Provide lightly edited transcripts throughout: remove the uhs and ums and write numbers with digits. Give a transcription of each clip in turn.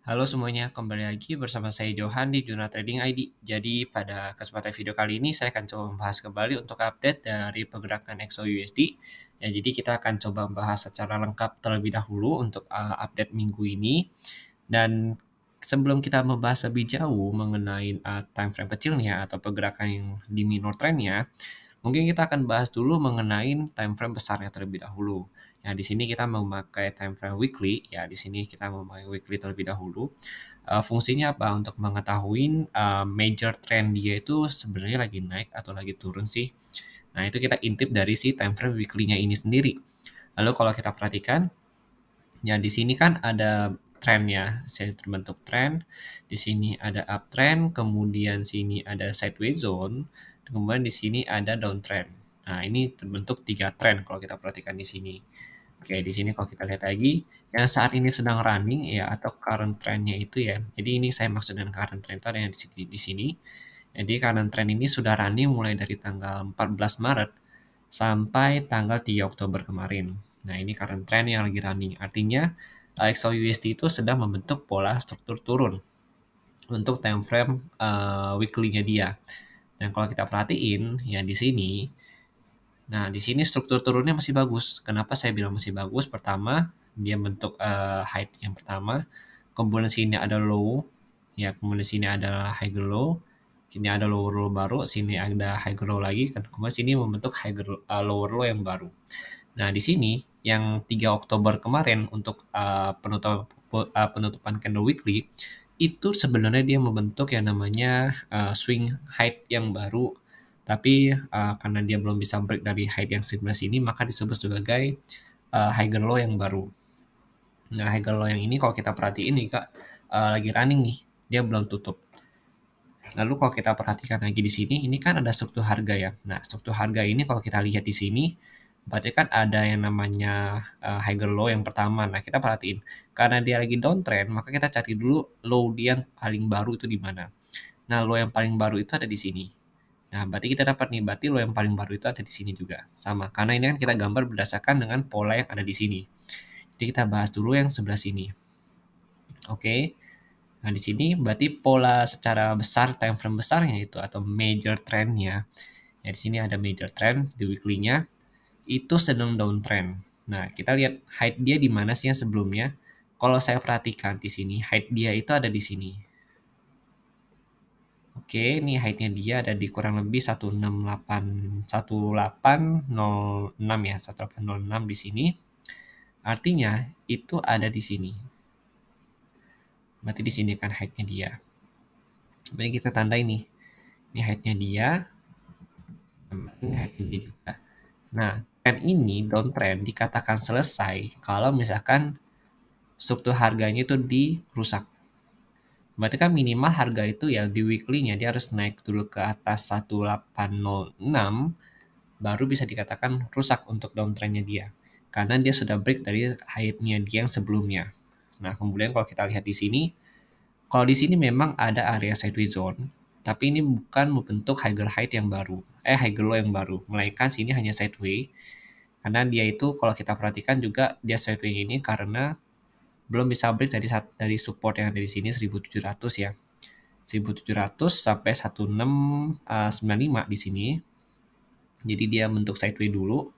Halo semuanya, kembali lagi bersama saya Johan di Jurnal Trading ID. Jadi pada kesempatan video kali ini saya akan coba membahas kembali untuk update dari pergerakan XAUUSD. Ya, jadi kita akan coba membahas secara lengkap terlebih dahulu untuk update minggu ini. Dan sebelum kita membahas lebih jauh mengenai time frame kecilnya atau pergerakan yang di minor trendnya, mungkin kita akan bahas dulu mengenai time frame besarnya terlebih dahulu. Ya, di sini kita memakai time frame weekly. Ya, di sini kita memakai weekly terlebih dahulu. Fungsinya apa? Untuk mengetahui major trend dia itu sebenarnya lagi naik atau lagi turun sih. Nah, itu kita intip dari si time frame weekly-nya ini sendiri. Lalu kalau kita perhatikan, ya di sini kan ada trennya, saya terbentuk tren. Di sini ada uptrend, kemudian sini ada sideways zone, kemudian di sini ada downtrend. Nah, ini terbentuk 3 tren kalau kita perhatikan di sini. Oke, di sini kalau kita lihat lagi, yang saat ini sedang running ya atau current trendnya itu ya. Jadi ini saya maksud dengan current trend itu ada yang di sini. Jadi current trend ini sudah running mulai dari tanggal 14 Maret sampai tanggal 3 Oktober kemarin. Nah, ini current trend yang lagi running. Artinya XAUUSD itu sedang membentuk pola struktur turun untuk time frame weekly-nya dia. Dan kalau kita perhatiin ya di sini, nah di sini struktur turunnya masih bagus. Kenapa saya bilang masih bagus? Pertama, dia bentuk height yang pertama, kemudian sini ada low, ya kemudian sini ada high low, sini ada lower low baru, sini ada high low lagi, kemudian sini membentuk lower low yang baru. Nah, di sini yang 3 Oktober kemarin untuk penutupan candle weekly itu sebenarnya dia membentuk yang namanya swing height yang baru, tapi karena dia belum bisa break dari height yang sebelah sini, maka disebut sebagai higher low yang baru. Nah, higher low yang ini kalau kita perhatiin nih Kak, lagi running nih, dia belum tutup. Lalu kalau kita perhatikan lagi di sini, ini kan ada struktur harga ya. Nah, struktur harga ini kalau kita lihat di sini, berarti kan ada yang namanya higher low yang pertama. Nah, kita perhatiin, karena dia lagi downtrend, maka kita cari dulu low dia yang paling baru itu di mana. Nah, low yang paling baru itu ada di sini. Nah, berarti kita dapat nih, berarti low yang paling baru itu ada di sini juga. Sama, karena ini kan kita gambar berdasarkan dengan pola yang ada di sini. Jadi kita bahas dulu yang sebelah sini. Oke. Nah, di sini berarti pola secara besar, time frame besarnya itu atau major trendnya. Ya, di sini ada major trend di weekly-nya itu sedang downtrend. Nah, kita lihat height dia di mana sih yang sebelumnya? Kalau saya perhatikan di sini, height dia itu ada di sini. Oke, ini height-nya dia ada di kurang lebih 1806 ya, 1806 di sini. Artinya itu ada di sini. Berarti di sini kan height-nya dia. Berarti kita tanda ini. Ini height-nya dia. Ini height-nya dia juga. Nah, trend ini downtrend dikatakan selesai kalau misalkan struktur harganya itu dirusak. Berarti kan minimal harga itu ya di weekly-nya dia harus naik dulu ke atas 1806 baru bisa dikatakan rusak untuk downtrend-nya dia. Karena dia sudah break dari height-nya dia yang sebelumnya. Nah, kemudian kalau kita lihat di sini, kalau di sini memang ada area sideways zone, tapi ini bukan membentuk higher height yang baru, higher low yang baru, melainkan sini hanya sideways. Karena dia itu kalau kita perhatikan juga dia sideways ini karena belum bisa break dari support yang ada di sini 1700 ya. 1700 sampai 1695 di sini. Jadi dia bentuk sideways dulu.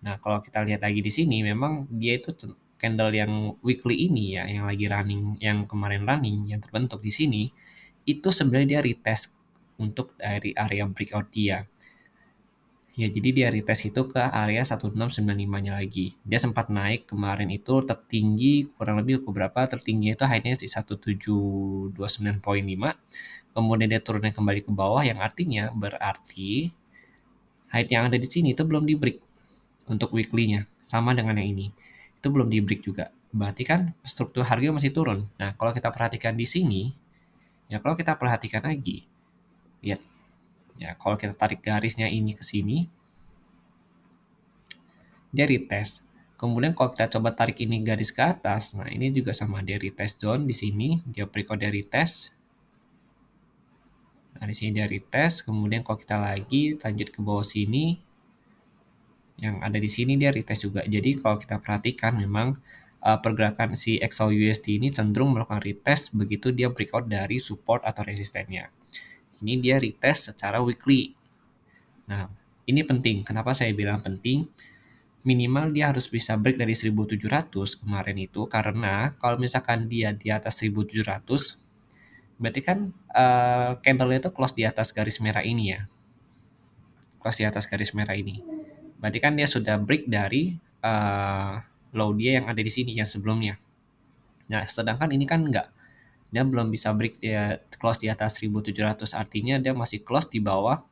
Nah, kalau kita lihat lagi di sini memang dia itu candle yang weekly ini ya, yang lagi running, yang kemarin running, yang terbentuk di sini, itu sebenarnya dia retest untuk dari area breakout dia. Ya, jadi dia retest itu ke area 1695-nya lagi. Dia sempat naik kemarin itu tertinggi kurang lebih berapa? Tertinggi itu high-nya di 1729,5. Kemudian dia turunnya kembali ke bawah yang artinya berarti height yang ada di sini itu belum di break untuk weekly-nya. Sama dengan yang ini. Itu belum di break juga. Berarti kan struktur harga masih turun. Nah, kalau kita perhatikan di sini, ya kalau kita perhatikan lagi, lihat. Ya, kalau kita tarik garisnya ini ke sini, dia retest. Kemudian kalau kita coba tarik ini garis ke atas, nah ini juga sama, dia retest zone di sini, dia breakout dari retest. Nah, di sini dia retest, kemudian kalau kita lagi lanjut ke bawah sini, yang ada di sini dia retest juga. Jadi kalau kita perhatikan memang pergerakan si XAUUSD ini cenderung melakukan retest begitu dia breakout dari support atau resistennya. Ini dia retest secara weekly. Nah, ini penting. Kenapa saya bilang penting? Minimal dia harus bisa break dari 1700 kemarin itu, karena kalau misalkan dia di atas 1700, berarti kan candle itu close di atas garis merah ini ya. Close di atas garis merah ini. Berarti kan dia sudah break dari low dia yang ada di sini yang sebelumnya. Nah, sedangkan ini kan enggak. Dia belum bisa break, dia close di atas 1700, artinya dia masih close di bawah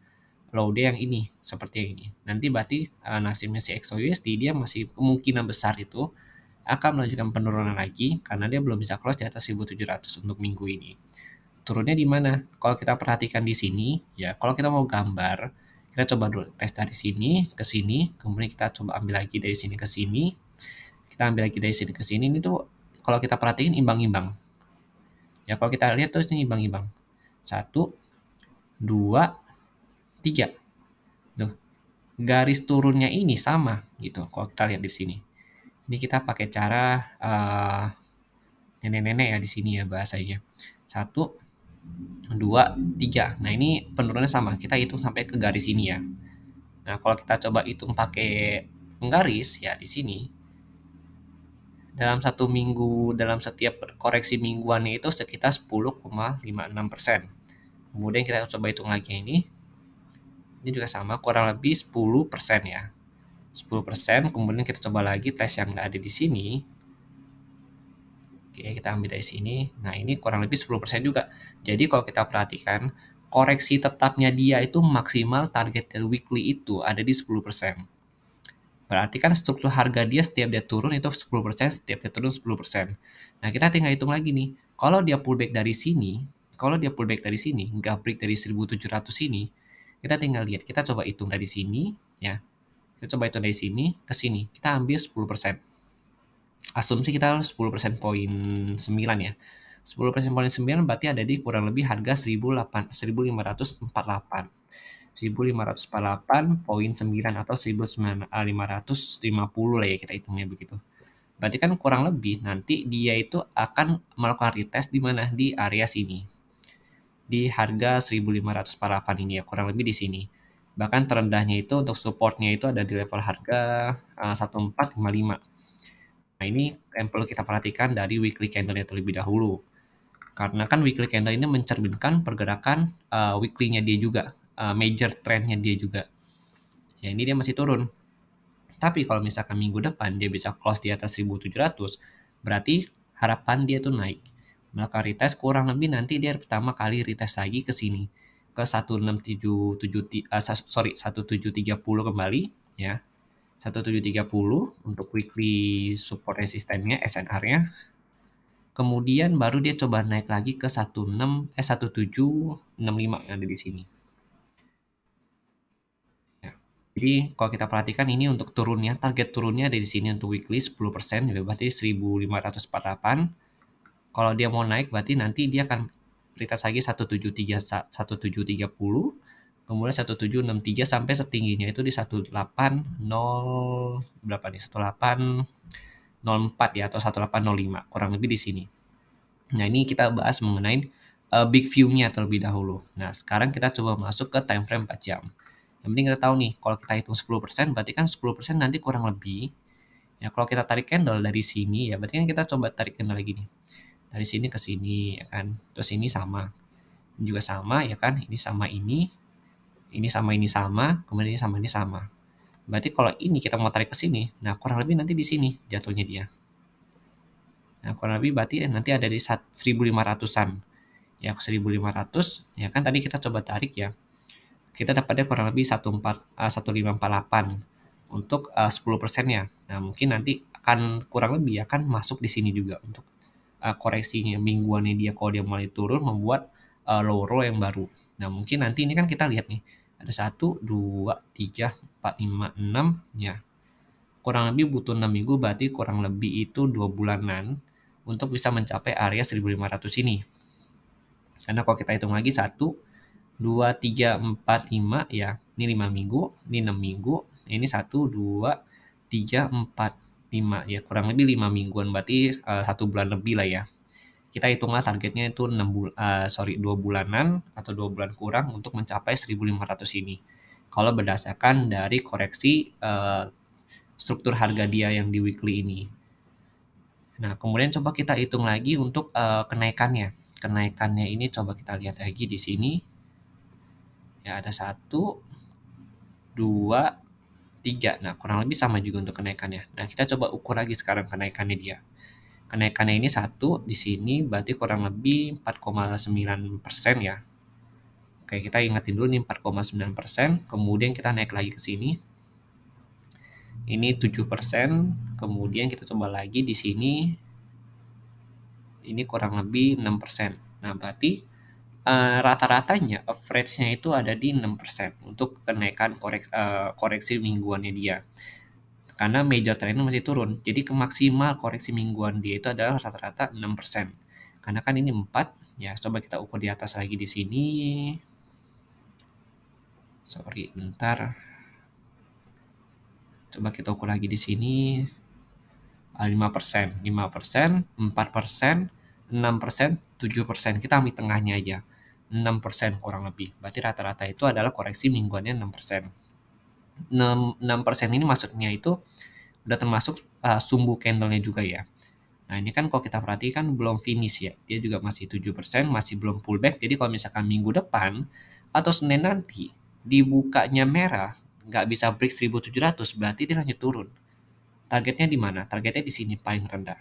low dia yang ini, seperti yang ini. Nanti berarti nasibnya si XAUUSD dia masih kemungkinan besar itu akan melanjutkan penurunan lagi karena dia belum bisa close di atas 1700 untuk minggu ini. Turunnya di mana? Kalau kita perhatikan di sini, ya kalau kita mau gambar, kita coba dulu tes dari sini ke sini, kemudian kita coba ambil lagi dari sini ke sini, kita ambil lagi dari sini ke sini, ini tuh kalau kita perhatiin imbang-imbang. Ya kalau kita lihat tuh ini imbang-imbang. 1, 2, 3. Tuh. Garis turunnya ini sama gitu. Kalau kita lihat di sini. Ini kita pakai cara nenek-nenek ya di sini ya bahasanya. 1, 2, 3. Nah, ini penurunannya sama. Kita hitung sampai ke garis ini ya. Nah, kalau kita coba hitung pakai penggaris ya di sini. Dalam satu minggu, dalam setiap koreksi mingguannya itu sekitar 10,56%. Kemudian kita coba hitung lagi ini. Ini juga sama, kurang lebih 10% ya. 10%, kemudian kita coba lagi tes yang ada di sini. Oke, kita ambil dari sini. Nah, ini kurang lebih 10% juga. Jadi kalau kita perhatikan, koreksi tetapnya dia itu maksimal target dari weekly itu ada di 10%. Berarti kan struktur harga dia setiap dia turun itu 10%, setiap dia turun 10%. Nah, kita tinggal hitung lagi nih. Kalau dia pullback dari sini, nggak break dari 1700 ini, kita tinggal lihat, kita coba hitung dari sini, ya. Kita coba hitung dari sini ke sini, kita ambil 10%. Asumsi kita 10% poin 9 ya. 10% poin 9 berarti ada di kurang lebih harga 1548. 1548,9 atau 1550 lah ya kita hitungnya begitu. Berarti kan kurang lebih nanti dia itu akan melakukan retest di mana? Di area sini. Di harga 1548 ini ya, kurang lebih di sini. Bahkan terendahnya itu untuk supportnya itu ada di level harga 1455. Nah, ini yang perlu kita perhatikan dari weekly candle-nya terlebih dahulu. Karena kan weekly candle ini mencerminkan pergerakan weekly-nya dia juga, major trend-nya dia juga. Ya, ini dia masih turun. Tapi kalau misalkan minggu depan dia bisa close di atas 1700, berarti harapan dia tuh naik. Melakukan retest kurang lebih nanti dia pertama kali retest lagi ke sini ke 1730 kembali ya. 1730 untuk weekly support resistance-nya SNR-nya. Kemudian baru dia coba naik lagi ke 1765 yang ada di sini. Ya. Jadi kalau kita perhatikan ini untuk turunnya, target turunnya ada di sini untuk weekly 10%, ya berarti 1548. Kalau dia mau naik berarti nanti dia akan retest lagi 1730, kemudian 1763 sampai setingginya itu di 180 berapa nih? 1804 ya atau 1805, kurang lebih di sini. Nah, ini kita bahas mengenai big view-nya terlebih dahulu. Nah, sekarang kita coba masuk ke time frame 4 jam. Yang penting kita tahu nih, kalau kita hitung 10%, berarti kan 10% nanti kurang lebih. Ya, kalau kita tarik candle dari sini, ya berarti kan kita coba tarik candle lagi nih. Dari sini ke sini, ya kan. Terus ini sama. Ini juga sama, ya kan. Ini sama ini. Ini sama ini sama. Kemudian ini sama ini sama. Berarti kalau ini kita mau tarik ke sini, nah kurang lebih nanti di sini jatuhnya dia. Nah, kurang lebih berarti nanti ada di 1500-an. Ya, 1500, ya kan tadi kita coba tarik ya. Kita dapatnya kurang lebih 1548 untuk 10%-nya. Nah, mungkin nanti akan kurang lebih akan masuk di sini juga untuk koreksinya mingguannya dia kalau dia mulai turun membuat low row yang baru. Nah, mungkin nanti ini kan kita lihat nih. Ada 1, 2, 3, 4, 5, 6 ya. Kurang lebih butuh 6 minggu berarti kurang lebih itu 2 bulanan untuk bisa mencapai area 1500 ini. Karena kalau kita hitung lagi 1, 2, 3, 4, 5 ya. Ini 5 minggu, ini 6 minggu, ini 1, 2, 3, 4, ya kurang lebih 5 mingguan, berarti 1 bulan lebih lah ya. Kita hitunglah targetnya itu 2 bulanan atau 2 bulan kurang untuk mencapai 1.500 ini. Kalau berdasarkan dari koreksi struktur harga dia yang di weekly ini. Nah, kemudian coba kita hitung lagi untuk kenaikannya. Kenaikannya ini coba kita lihat lagi di sini. Ya, ada 1, 2, 3. Nah, kurang lebih sama juga untuk kenaikannya. Nah, kita coba ukur lagi sekarang kenaikannya dia. Kenaikannya ini 1 di sini berarti kurang lebih 4,9% ya. Oke, kita ingatin dulu nih 4,9%, kemudian kita naik lagi ke sini. Ini 7%, kemudian kita coba lagi di sini. Ini kurang lebih 6%. Nah, berarti rata-ratanya average-nya itu ada di 6% untuk kenaikan koreksi mingguannya dia. Karena major trendnya masih turun. Jadi maksimal koreksi mingguan dia itu adalah rata-rata 6%. Karena kan ini 4, ya coba kita ukur di atas lagi di sini. Sorry, bentar. Coba kita ukur lagi di sini. 5%, 5%, 4%, 6%, 7%. Kita ambil tengahnya aja. 6% kurang lebih. Berarti rata-rata itu adalah koreksi mingguannya 6%. 6% ini maksudnya itu udah termasuk sumbu candle-nya juga ya. Nah, ini kan kalau kita perhatikan belum finish ya. Dia juga masih 7%, masih belum pullback. Jadi kalau misalkan minggu depan atau Senin nanti dibukanya merah, nggak bisa break 1.700, berarti dia lanjut turun. Targetnya di mana? Targetnya di sini paling rendah.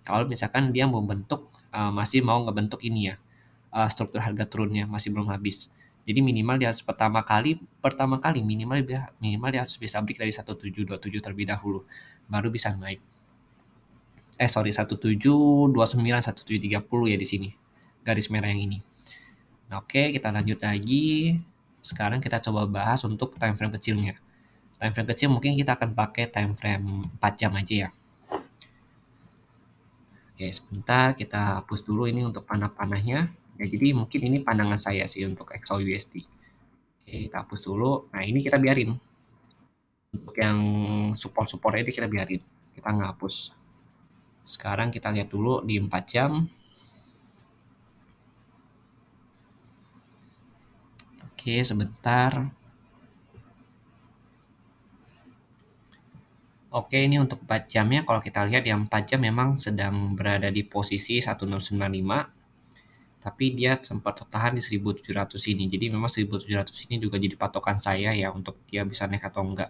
Kalau misalkan dia mau bentuk, masih mau ngebentuk ini ya, struktur harga turunnya masih belum habis. Jadi minimal dia harus pertama kali minimal dia harus bisa break dari 1727 terlebih dahulu, baru bisa naik. 1729, 1730 ya di sini. Garis merah yang ini. Nah, oke, kita lanjut lagi. Sekarang kita coba bahas untuk time frame kecilnya. Time frame kecil mungkin kita akan pakai time frame 4 jam aja ya. Oke, sebentar kita hapus dulu ini untuk panah-panahnya. Ya, jadi mungkin ini pandangan saya sih untuk XAUUSD. Oke, kita hapus dulu. Nah, ini kita biarin. Untuk yang support-support ini kita biarin. Kita nggak hapus. Sekarang kita lihat dulu di 4 jam. Oke, sebentar. Oke, ini untuk 4 jamnya kalau kita lihat yang 4 jam memang sedang berada di posisi 1695. Tapi dia sempat tertahan di 1700 ini. Jadi memang 1700 ini juga jadi patokan saya ya untuk dia bisa naik atau enggak.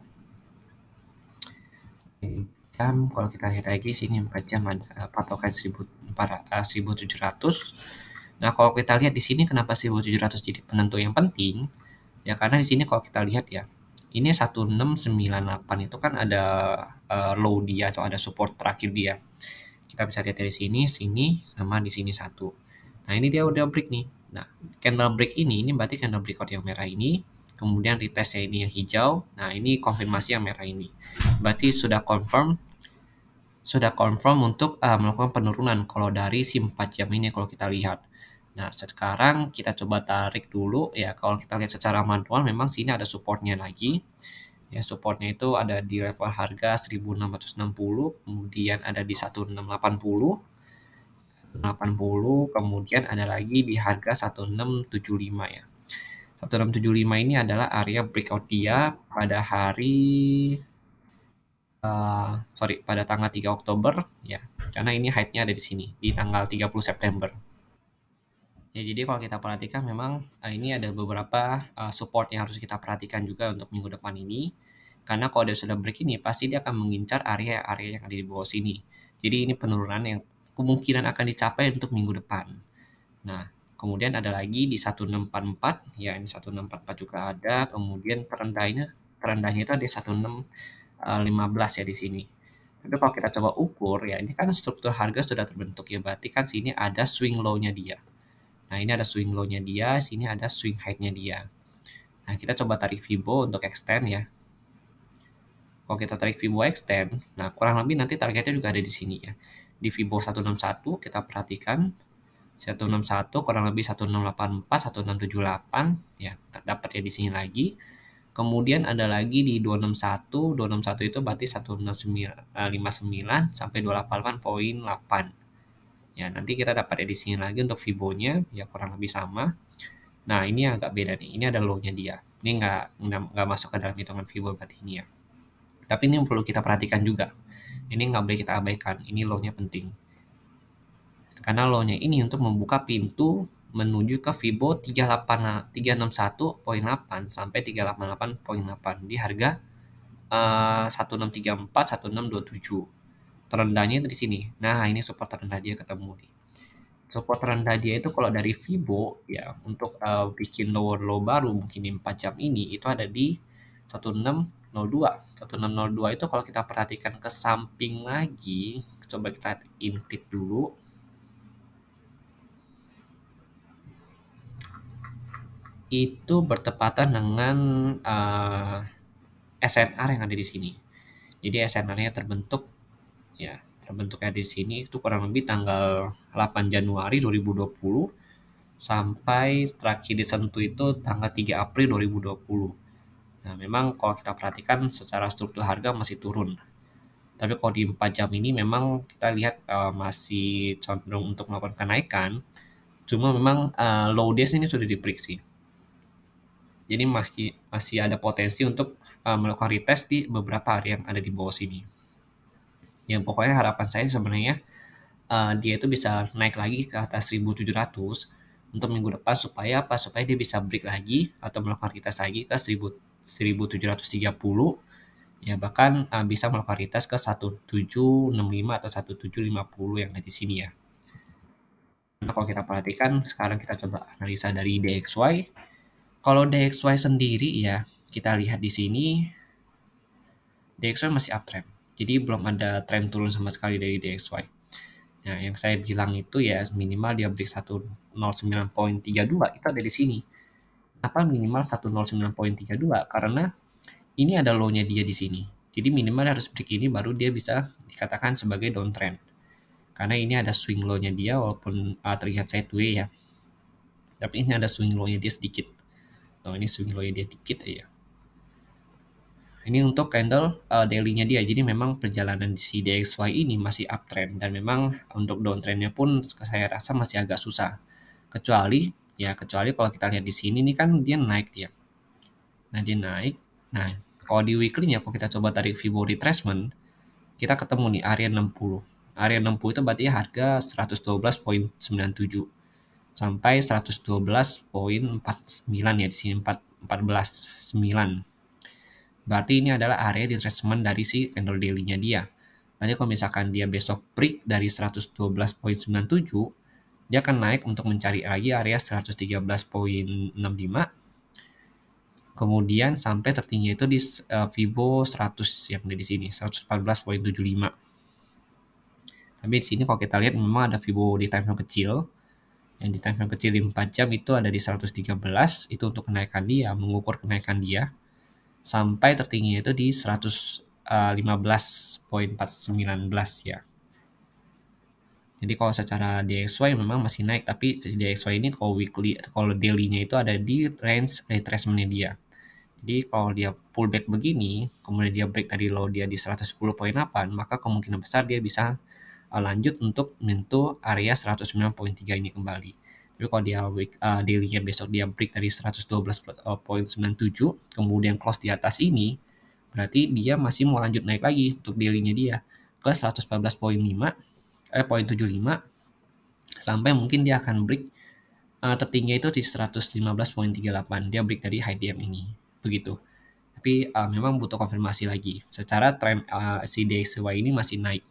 Jam, kalau kita lihat lagi sini 4 jam ada patokan 1700. Nah, kalau kita lihat di sini kenapa 1700 jadi penentu yang penting? Ya karena di sini kalau kita lihat ya, ini 1698 itu kan ada low dia atau ada support terakhir dia. Kita bisa lihat dari sini, sama di sini satu. Nah, ini dia udah break nih. Nah, candle break ini berarti candle breakout yang merah ini. Kemudian retestnya ini yang hijau. Nah, ini konfirmasi yang merah ini. Berarti sudah confirm untuk melakukan penurunan kalau dari si 4 jam ini kalau kita lihat. Nah, sekarang kita coba tarik dulu ya. Kalau kita lihat secara manual memang sini ada supportnya lagi. Ya, supportnya itu ada di level harga 1660, kemudian ada di 1680, kemudian ada lagi di harga 1675 ya. 1675 ini adalah area breakout dia pada pada tanggal 3 Oktober ya. Karena ini height-nya ada di sini di tanggal 30 September. Ya, jadi kalau kita perhatikan memang ini ada beberapa support yang harus kita perhatikan juga untuk minggu depan ini. Karena kalau dia sudah break ini, pasti dia akan mengincar area-area yang ada di bawah sini. Jadi ini penurunan yang kemungkinan akan dicapai untuk minggu depan. Nah, kemudian ada lagi di 1644, ya ini 1644 juga ada. Kemudian terendahnya itu ada di 1615 ya di sini. Tapi kalau kita coba ukur ya, ini kan struktur harga sudah terbentuk ya, berarti kan sini ada swing low-nya dia. Nah, ini ada swing low-nya dia, sini ada swing high-nya dia. Nah, kita coba tarik Fibo untuk extend ya. Kalau kita tarik Fibo extend, nah kurang lebih nanti targetnya juga ada di sini ya. Di Fibo 161 kita perhatikan 161 kurang lebih 1684, 1678 ya, dapat ya di sini lagi. Kemudian ada lagi di 261 itu berarti 169,59 sampai 288,8. Ya, nanti kita dapat di sini lagi untuk Fibo-nya, ya kurang lebih sama. Nah, ini agak beda nih. Ini ada low-nya dia. Ini nggak masuk ke dalam hitungan Fibo berarti ini ya. Tapi ini yang perlu kita perhatikan juga. Ini nggak boleh kita abaikan. Ini low-nya penting. Karena low-nya ini untuk membuka pintu menuju ke Fibo 361,8 sampai 388,8 di harga 1634, 1627. Terendahnya di sini. Nah, ini support terendah dia ketemu nih. Support terendah dia itu kalau dari Fibo ya untuk bikin lower low baru mungkin di 4 jam ini itu ada di 1602. 1602 itu kalau kita perhatikan ke samping lagi, coba kita intip dulu. Itu bertepatan dengan SNR yang ada di sini. Jadi SNR-nya terbentuknya di sini itu kurang lebih tanggal 8 Januari 2020 sampai terakhir disentuh itu tanggal 3 April 2020. Nah, memang kalau kita perhatikan secara struktur harga masih turun. Tapi kalau di 4 jam ini memang kita lihat masih cenderung untuk melakukan kenaikan. Cuma memang low days ini sudah diprediksi. Jadi masih ada potensi untuk melakukan retest di beberapa area yang ada di bawah sini. Yang pokoknya harapan saya sebenarnya dia itu bisa naik lagi ke atas 1700 untuk minggu depan supaya apa? Supaya dia bisa break lagi atau melakukan retest lagi ke 1730 ya bahkan bisa melakukan retest ke 1765 atau 1750 yang ada di sini ya. Nah, kalau kita perhatikan sekarang kita coba analisa dari DXY. Kalau DXY sendiri ya, kita lihat di sini DXY masih uptrend. Jadi belum ada tren turun sama sekali dari DXY. Nah, yang saya bilang itu ya minimal dia break 109.32 itu ada di sini. Apa minimal 109.32? Karena ini ada low-nya dia di sini. Jadi minimal harus break ini baru dia bisa dikatakan sebagai downtrend. Karena ini ada swing low-nya dia walaupun terlihat sideways ya. Tapi ini ada swing low-nya dia sedikit. Nah, ini swing low-nya dia dikit aja. Ini untuk candle daily-nya dia. Jadi memang perjalanan di si DXY ini masih uptrend dan memang untuk downtrend-nya pun saya rasa masih agak susah. Kecuali kalau kita lihat di sini nih kan dia naik dia. Nah, dia naik. Nah, kalau di weekly-nya kalau kita coba tarik Fibo retracement, kita ketemu nih area 60. Area 60 itu berarti harga 112.97 sampai 112.49 ya di sini 14.9. Berarti ini adalah area retracement dari si candle daily-nya dia. Nanti kalau misalkan dia besok break dari 112.97, dia akan naik untuk mencari lagi area 113.65. Kemudian sampai tertinggi itu di Fibo 100 yang ada di sini, 114.75. Tapi di sini kalau kita lihat memang ada Fibo di time frame kecil. Yang di time frame kecil di 4 jam itu ada di 113, itu untuk kenaikan dia, mengukur kenaikan dia. Sampai tertinggi itu di 115.419 ya. Jadi kalau secara DXY memang masih naik, tapi DXY ini kalau weekly atau kalau daily-nya itu ada di range retracement-nya dia. Jadi kalau dia pullback begini, kemudian dia break dari low dia di 110.8, maka kemungkinan besar dia bisa lanjut untuk menyentuh area 109.3 ini kembali. Tapi kalau dia daily-nya besok dia break dari 112.97, kemudian close di atas ini, berarti dia masih mau lanjut naik lagi untuk daily-nya dia ke 114.75 sampai mungkin dia akan break tertinggi itu di 115.38. Dia break dari high DM ini. Begitu. Tapi memang butuh konfirmasi lagi. Secara tren si DXY ini masih naik.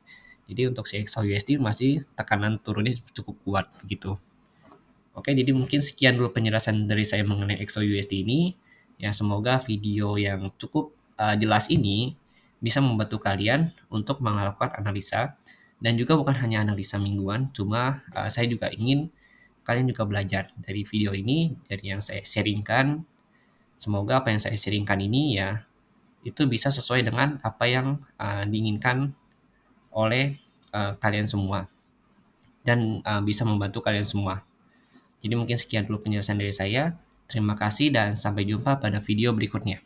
Jadi untuk si XAUUSD masih tekanan turunnya cukup kuat begitu. Oke, jadi mungkin sekian dulu penjelasan dari saya mengenai XAUUSD ini. Ya, semoga video yang cukup jelas ini bisa membantu kalian untuk melakukan analisa. Dan juga bukan hanya analisa mingguan, cuma saya juga ingin kalian juga belajar dari video ini, dari yang saya sharingkan. Semoga apa yang saya sharingkan ini ya, itu bisa sesuai dengan apa yang diinginkan oleh kalian semua. Dan bisa membantu kalian semua. Jadi mungkin sekian dulu penjelasan dari saya. Terima kasih dan sampai jumpa pada video berikutnya.